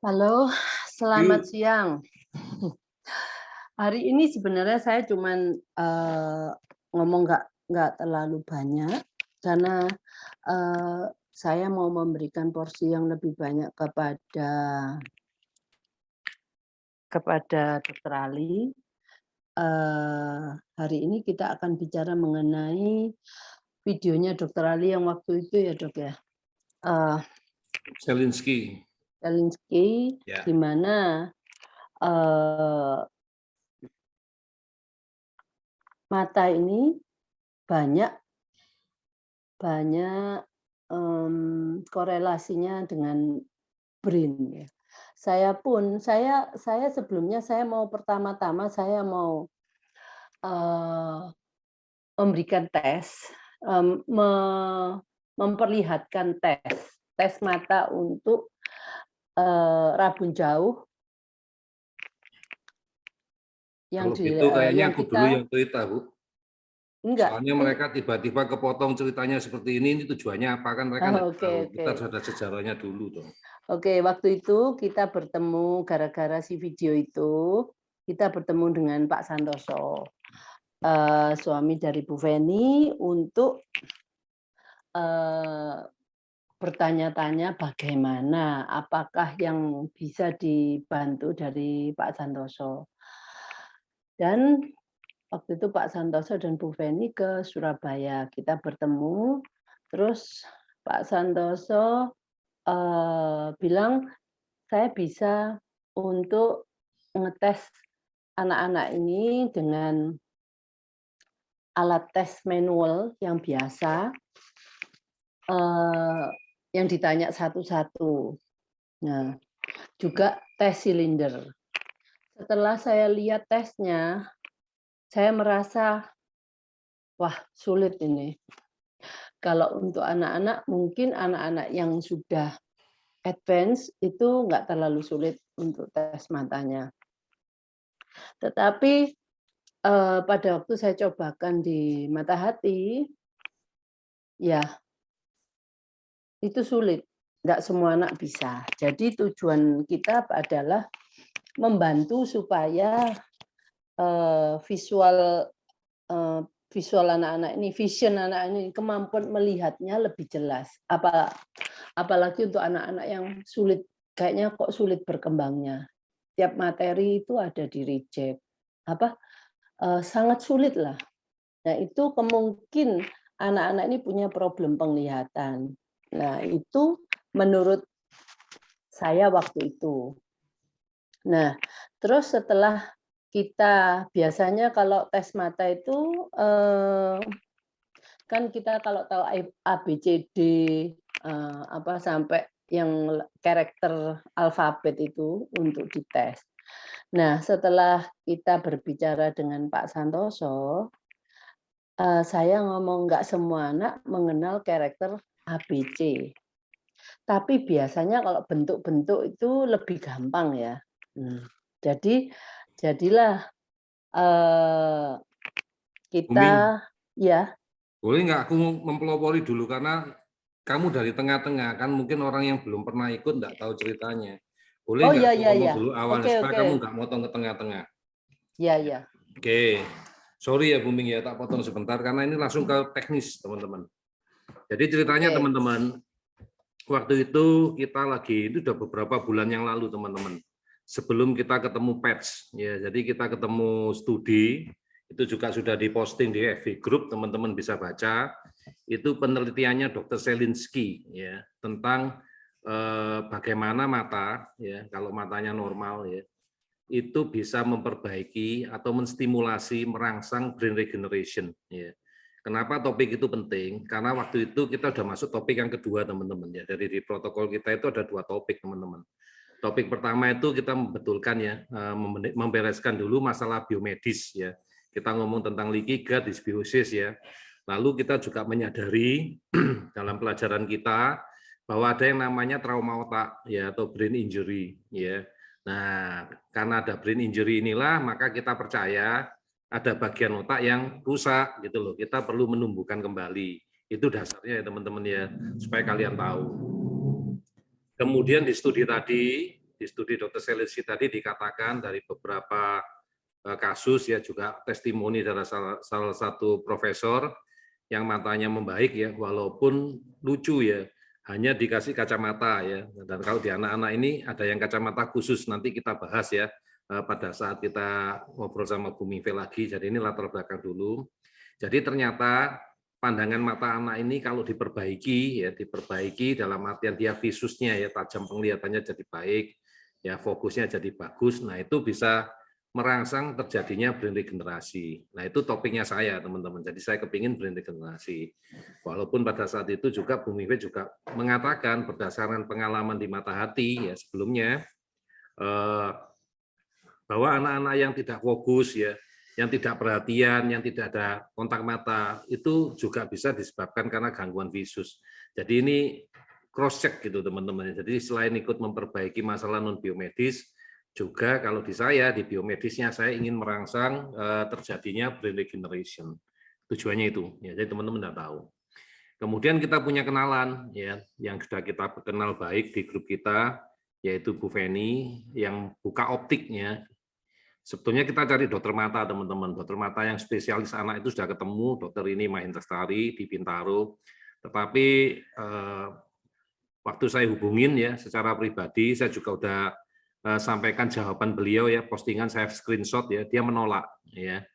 Halo, selamat Yuk, siang. Hari ini sebenarnya saya cuman, ngomong nggak terlalu banyak, karena, saya mau memberikan porsi yang lebih banyak kepada Dokter Ali. Hari ini kita akan bicara mengenai videonya Dokter Ali yang waktu itu ya, Dok, ya? Eee, Zelensky. Zelensky, di Ya, mana, eee, mata ini banyak banyak, korelasinya dengan BRIN ya. Saya sebelumnya saya mau pertama-tama saya mau, eee, memberikan tes, mmm, me memperlihatkan tes mata untuk, rabun jauh yang kalau gitu kayaknya yang aku dulu kita yang cerita, Bu. enggak, Soalnya mereka tiba-tiba kepotong ceritanya seperti ini tujuannya apa, kan mereka nggak oke tahu. oke. Kita harus ada sejarahnya dulu dong. Oke, waktu itu kita bertemu gara-gara si video itu, kita bertemu dengan Pak Santoso, suami dari Bu Feni untuk, eee, bertanya-tanya bagaimana, apakah yang bisa dibantu dari Pak Santoso. Dan waktu itu Pak Santoso dan Bu Feni ke Surabaya, kita bertemu, terus Pak Santoso, bilang, "Saya bisa untuk ngetes anak-anak ini dengan alat tes manual yang biasa, eee, yang ditanya satu-satu. Nah, juga tes silinder. Setelah saya lihat tesnya, saya merasa, wah sulit ini. Kalau untuk anak-anak, mungkin anak-anak yang sudah advance itu nggak terlalu sulit untuk tes matanya. Tetapi, pada waktu saya cobakan di mata hati, ya itu sulit, nggak semua anak bisa. Jadi tujuan kita adalah membantu supaya, visual, eee, visual anak-anak ini, vision anak ini, kemampuan melihatnya lebih jelas. Apalagi untuk anak-anak yang sulit, kayaknya kok sulit berkembangnya. Tiap materi itu ada di reject, sangat sulit lah. Nah itu kemungkin anak-anak ini punya problem penglihatan. Nah itu menurut saya waktu itu. Nah, terus setelah kita biasanya kalau tes mata itu, kan kita kalau tahu A, B, C, D, sampai yang karakter alfabet itu untuk dites. Nah, setelah kita berbicara dengan Pak Santoso, saya ngomong nggak semua anak mengenal karakter A, B, C. Tapi biasanya kalau bentuk-bentuk itu lebih gampang ya. Jadi jadilah, eee, kita Umi, ya, boleh nggak aku mempelopori dulu, karena kamu dari tengah-tengah, kan mungkin orang yang belum pernah ikut nggak tahu ceritanya. Boleh oh, nggak ya aku ya ngomong ya. dulu awalnya Oke supaya oke. kamu nggak motong ke tengah-tengah. Ya ya. Oke, sorry ya Buming ya, tak potong sebentar karena ini langsung ke teknis teman-teman. Jadi ceritanya Oke. teman-teman, waktu itu kita lagi, itu udah beberapa bulan yang lalu teman-teman. Sebelum kita ketemu patch, ya, jadi kita ketemu studi, itu juga sudah diposting di FB Group, teman-teman bisa baca. Itu penelitiannya Dr. Zelensky, ya, tentang bagaimana mata, ya, kalau matanya normal, ya, itu bisa memperbaiki atau menstimulasi merangsang brain regeneration. Ya. Kenapa topik itu penting? Karena waktu itu kita sudah masuk topik yang kedua, teman-teman. Ya, dari di protokol kita itu ada 2 topik, teman-teman. Topik pertama itu kita membetulkan ya, membereskan dulu masalah biomedis ya. Kita ngomong tentang leaky gut, dysbiosis ya. Lalu kita juga menyadari dalam pelajaran kita bahwa ada yang namanya trauma otak ya, atau brain injury ya. Nah, karena ada brain injury inilah maka kita percaya ada bagian otak yang rusak gitu loh. Kita perlu menumbuhkan kembali. Itu dasarnya ya teman-teman ya, supaya kalian tahu. Kemudian di studi tadi di studi Dr. Selesi tadi dikatakan dari beberapa kasus ya, juga testimoni dari salah satu profesor yang matanya membaik ya, walaupun lucu ya, hanya dikasih kacamata ya. Dan kalau di anak-anak ini ada yang kacamata khusus, nanti kita bahas ya pada saat kita ngobrol sama Bu Mingve lagi. Jadi ini latar belakang dulu. Jadi ternyata pandangan mata anak ini kalau diperbaiki ya, diperbaiki dalam artian dia visusnya ya, tajam penglihatannya jadi baik, ya fokusnya jadi bagus. Nah, itu bisa merangsang terjadinya brain regenerasi. Nah, itu topiknya saya, teman-teman. Jadi saya kepingin brain regenerasi. Walaupun pada saat itu juga Bu Mingve juga mengatakan berdasarkan pengalaman di mata hati ya sebelumnya bahwa anak-anak yang tidak fokus ya, yang tidak perhatian, yang tidak ada kontak mata, itu juga bisa disebabkan karena gangguan visus. Jadi ini cross check gitu teman-teman. Jadi selain ikut memperbaiki masalah non biomedis, juga kalau di saya di biomedisnya saya ingin merangsang terjadinya brain regeneration. Tujuannya itu, ya. Jadi teman-teman tidak tahu. Kemudian kita punya kenalan, ya, yang sudah kita kenal baik di grup kita, yaitu Bu Feni yang buka optiknya. Sebetulnya kita cari dokter mata, teman-teman. Dokter mata yang spesialis anak itu sudah ketemu, dokter ini Mahendra Lestari di Bintaro. Tetapi waktu saya hubungin ya secara pribadi, saya juga udah sampaikan jawaban beliau ya, postingan saya screenshot ya, dia menolak ya.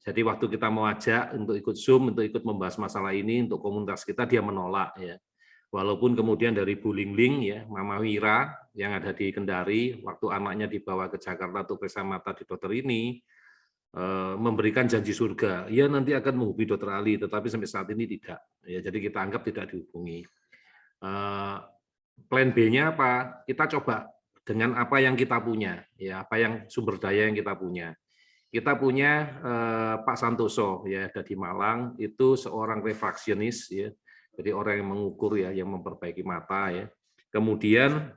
Jadi waktu kita mau ajak untuk ikut Zoom, untuk ikut membahas masalah ini untuk komunitas kita, dia menolak ya. Walaupun kemudian dari Bu Lingling ya, Mama Wira yang ada di Kendari, waktu anaknya dibawa ke Jakarta untuk periksa mata di dokter ini, memberikan janji surga. Ya nanti akan menghubungi dokter Ali, tetapi sampai saat ini tidak. Ya, jadi kita anggap tidak dihubungi. Plan B-nya apa? Kita coba dengan apa yang kita punya, ya apa yang sumber daya yang kita punya. Kita punya Pak Santoso ya dari Malang, itu seorang refraksionis ya. Jadi orang yang mengukur ya, yang memperbaiki mata ya. Kemudian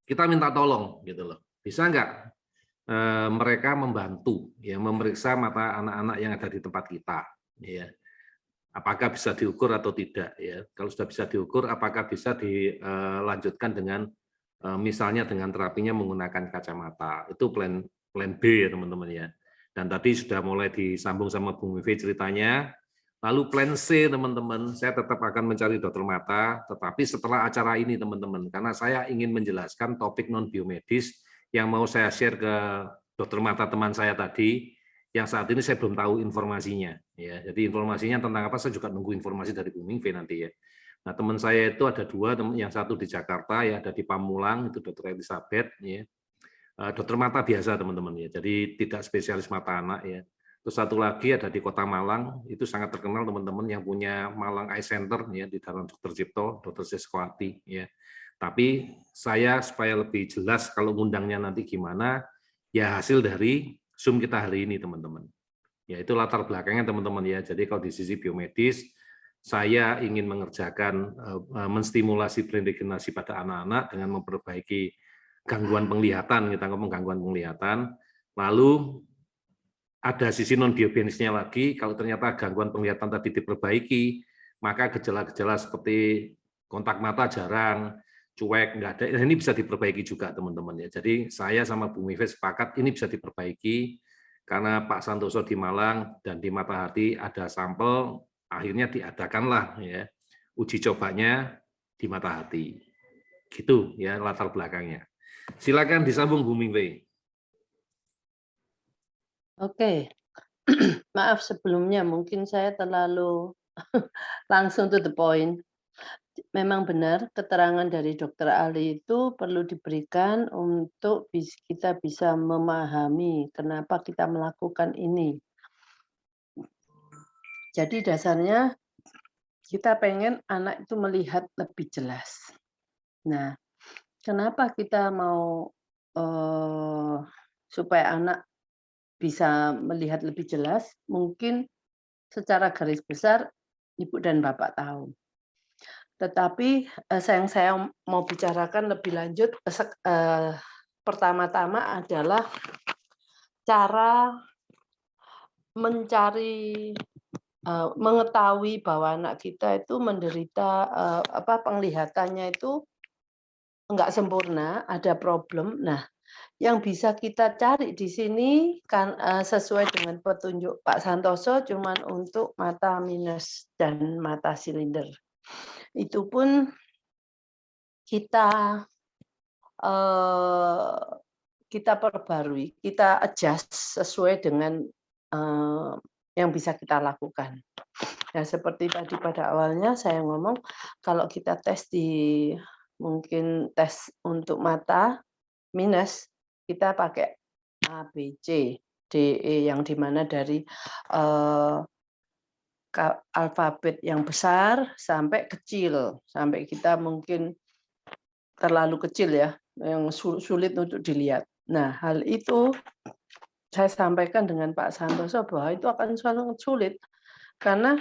kita minta tolong gitu loh. Bisa nggak mereka membantu ya memeriksa mata anak-anak yang ada di tempat kita ya. Apakah bisa diukur atau tidak ya. Kalau sudah bisa diukur, apakah bisa dilanjutkan dengan misalnya dengan terapinya menggunakan kacamata. Itu plan B ya teman-teman ya. Dan tadi sudah mulai disambung sama Bung Mingve ceritanya. Lalu plan C teman-teman, saya tetap akan mencari dokter mata, tetapi setelah acara ini teman-teman, karena saya ingin menjelaskan topik non biomedis yang mau saya share ke dokter mata teman saya tadi, yang saat ini saya belum tahu informasinya. Ya, jadi informasinya tentang apa saya juga nunggu informasi dari Bung Mingve nanti ya. Nah teman saya itu ada dua, yang satu di Jakarta ya, ada di Pamulang itu Dokter Elizabeth ya. Dokter mata biasa teman-teman ya, jadi tidak spesialis mata anak ya. Terus satu lagi ada di Kota Malang, itu sangat terkenal teman-teman yang punya Malang Eye Center ya di dalam Dokter Cipto, Dokter Siskowati ya. Tapi saya supaya lebih jelas kalau undangnya nanti gimana, ya hasil dari Zoom kita hari ini teman-teman. Ya itu latar belakangnya teman-teman ya. Jadi kalau di sisi biomedis, saya ingin mengerjakan menstimulasi brain regenerasi pada anak-anak dengan memperbaiki gangguan penglihatan, kita ngomong gangguan penglihatan. Lalu ada sisi non biomedisnya lagi, kalau ternyata gangguan penglihatan tadi diperbaiki, maka gejala-gejala seperti kontak mata jarang, cuek, nggak ada, ini bisa diperbaiki juga teman-teman ya. Jadi saya sama Bu Mingve sepakat ini bisa diperbaiki karena Pak Santoso di Malang dan di Mata Hati ada sampel, akhirnya diadakanlah ya uji cobanya di Mata Hati. Gitu ya latar belakangnya. Silakan disambung Bu Mingve. Oke, maaf sebelumnya mungkin saya terlalu langsung to the point. Memang benar keterangan dari Dokter Ali itu perlu diberikan untuk kita bisa memahami kenapa kita melakukan ini. Jadi dasarnya kita pengen anak itu melihat lebih jelas. Nah, kenapa kita mau supaya anak bisa melihat lebih jelas? Mungkin secara garis besar Ibu dan Bapak tahu. Tetapi yang saya mau bicarakan lebih lanjut pertama-tama adalah cara mencari mengetahui bahwa anak kita itu menderita penglihatannya itu nggak sempurna, ada problem. Nah, yang bisa kita cari di sini kan sesuai dengan petunjuk Pak Santoso cuman untuk mata minus dan mata silinder. Itu pun kita kita perbarui, kita adjust sesuai dengan yang bisa kita lakukan. Ya seperti tadi pada awalnya saya ngomong, kalau kita tes mungkin tes untuk mata minus, kita pakai A, B, C, D, E yang dimana dari alfabet yang besar sampai kecil, sampai kita mungkin terlalu kecil ya, yang sulit untuk dilihat. Nah, hal itu saya sampaikan dengan Pak Santoso bahwa itu akan sangat sulit karena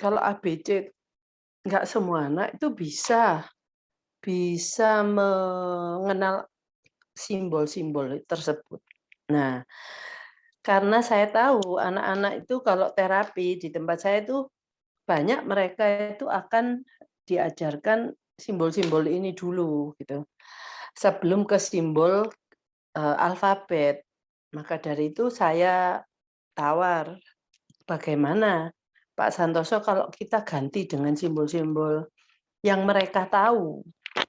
kalau ABC nggak semua anak itu bisa mengenal simbol-simbol tersebut. Nah, karena saya tahu anak-anak itu kalau terapi di tempat saya itu banyak mereka itu akan diajarkan simbol-simbol ini dulu gitu. Sebelum ke simbol alfabet. Maka dari itu saya tawar, bagaimana Pak Santoso kalau kita ganti dengan simbol-simbol yang mereka tahu.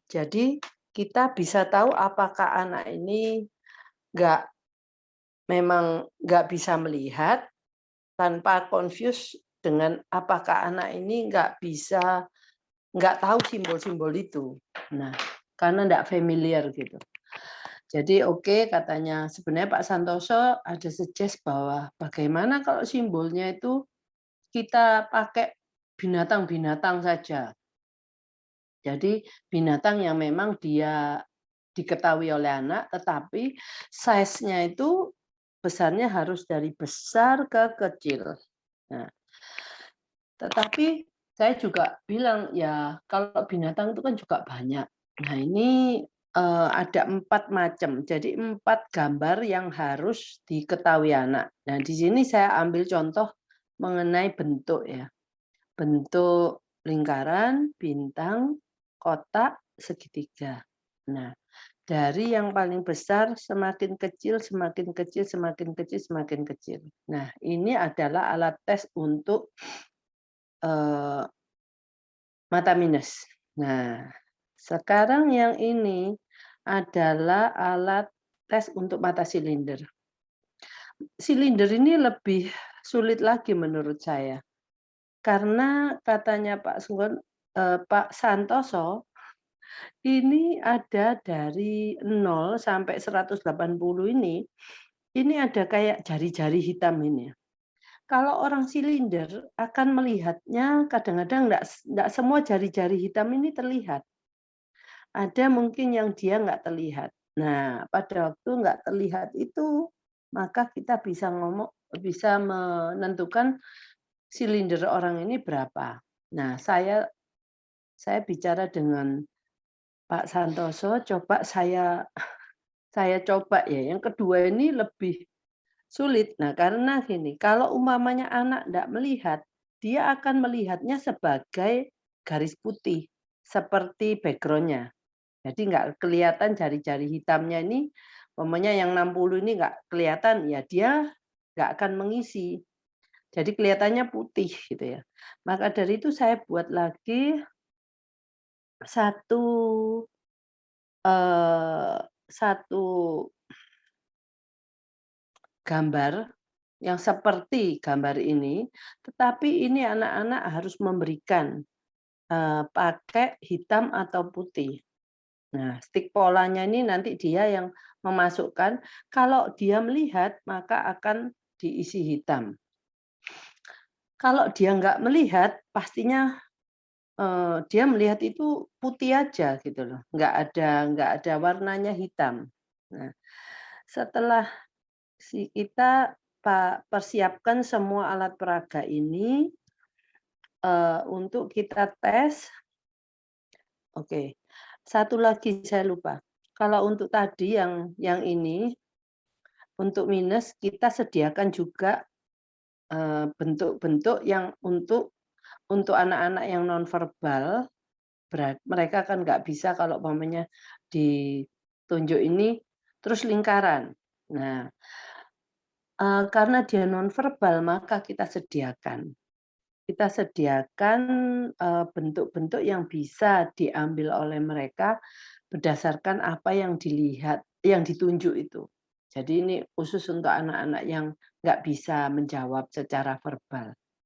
Jadi kita bisa tahu apakah anak ini memang nggak bisa melihat tanpa confuse dengan apakah anak ini nggak tahu simbol-simbol itu. Nah, karena nggak familiar gitu. Jadi oke, katanya sebenarnya Pak Santoso ada suggest bahwa bagaimana kalau simbolnya itu kita pakai binatang-binatang saja. Jadi binatang yang memang dia diketahui oleh anak, tetapi size-nya itu besarnya harus dari besar ke kecil. Nah, tetapi saya juga bilang ya kalau binatang itu kan juga banyak. Nah ini ada 4 macam, jadi 4 gambar yang harus diketahui anak. Nah di sini saya ambil contoh mengenai bentuk ya, bentuk lingkaran, bintang, kotak, segitiga. Nah dari yang paling besar semakin kecil, semakin kecil, semakin kecil, semakin kecil. Nah ini adalah alat tes untuk mata minus. Nah, sekarang yang ini adalah alat tes untuk mata silinder. Silinder ini lebih sulit lagi menurut saya. Karena katanya Pak Santoso, ini ada dari 0 sampai 180 ini ada kayak jari-jari hitam ini. Kalau orang silinder akan melihatnya kadang-kadang enggak semua jari-jari hitam ini terlihat. Ada mungkin yang dia nggak terlihat. Nah, pada waktu nggak terlihat itu, maka kita bisa menentukan silinder orang ini berapa. Nah, saya bicara dengan Pak Santoso, coba saya coba ya. Yang kedua ini lebih sulit. Nah, karena gini, kalau umpamanya anak nggak melihat, dia akan melihatnya sebagai garis putih, seperti background-nya. Jadi nggak kelihatan jari-jari hitamnya ini, umpamanya yang 60 ini nggak kelihatan, ya dia nggak akan mengisi. Jadi kelihatannya putih gitu ya. Maka dari itu saya buat lagi satu satu gambar yang seperti gambar ini, tetapi ini anak-anak harus memberikan pakai hitam atau putih. Nah, stick polanya ini nanti dia yang memasukkan, kalau dia melihat maka akan diisi hitam. Kalau dia nggak melihat, pastinya dia melihat itu putih aja gitu loh, nggak ada warnanya hitam. Nah, setelah kita persiapkan semua alat peraga ini untuk kita tes. Oke, satu lagi saya lupa. Kalau untuk tadi yang ini, untuk minus kita sediakan juga bentuk-bentuk yang untuk anak-anak yang nonverbal, mereka kan nggak bisa kalau umpamanya ditunjuk ini terus lingkaran. Nah, karena dia nonverbal maka kita sediakan. Kita sediakan, bentuk-bentuk yang bisa diambil oleh mereka berdasarkan apa yang dilihat, yang ditunjuk itu. Jadi ini khusus untuk anak-anak yang nggak bisa menjawab secara verbal.